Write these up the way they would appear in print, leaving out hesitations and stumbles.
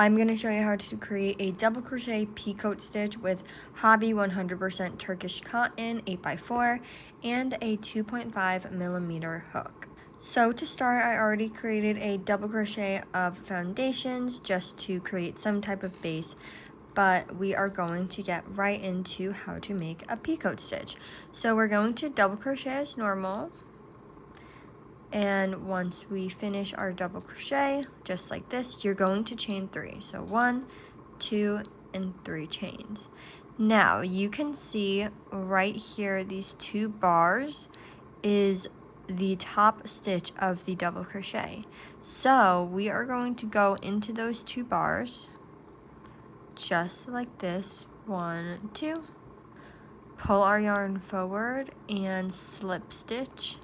I'm going to show you how to create a double crochet picot stitch with Hobby 100% Turkish cotton 8x4 and a 2.5 millimeter hook. So to start, I already created a double crochet of foundations just to create some type of base, but we are going to get right into how to make a picot stitch. So we're going to double crochet as normal. And once we finish our double crochet, just like this, you're going to chain 3. So 1, 2, and 3 chains. Now you can see right here, these 2 bars is the top stitch of the double crochet. So we are going to go into those 2 bars, just like this, 1, 2, pull our yarn forward and slip stitch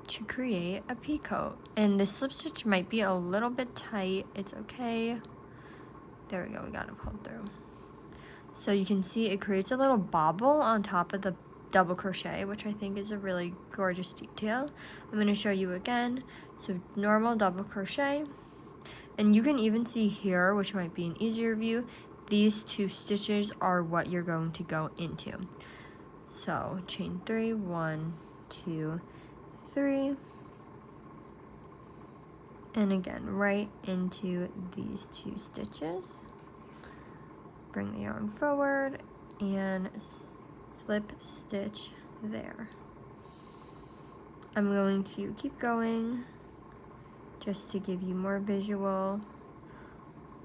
to create a picot. And the slip stitch might be a little bit tight, it's okay. There we go, we got to pull through. So you can see it creates a little bobble on top of the double crochet, which I think is a really gorgeous detail. I'm going to show you again. So normal double crochet, and you can even see here, which might be an easier view, these 2 stitches are what you're going to go into. So chain 3, 1, 2, 3, and again right into these 2 stitches. Bring the yarn forward and slip stitch there. I'm going to keep going just to give you more visual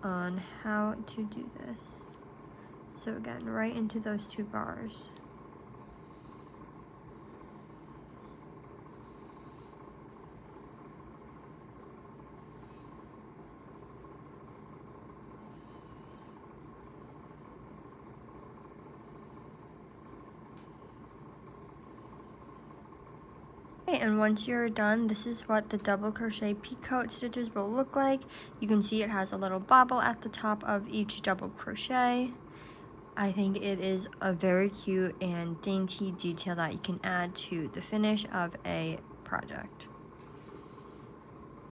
on how to do this. So again, right into those 2 bars. And once you're done, this is what the double crochet picot stitches will look like. You can see it has a little bobble at the top of each double crochet. I think it is a very cute and dainty detail that you can add to the finish of a project.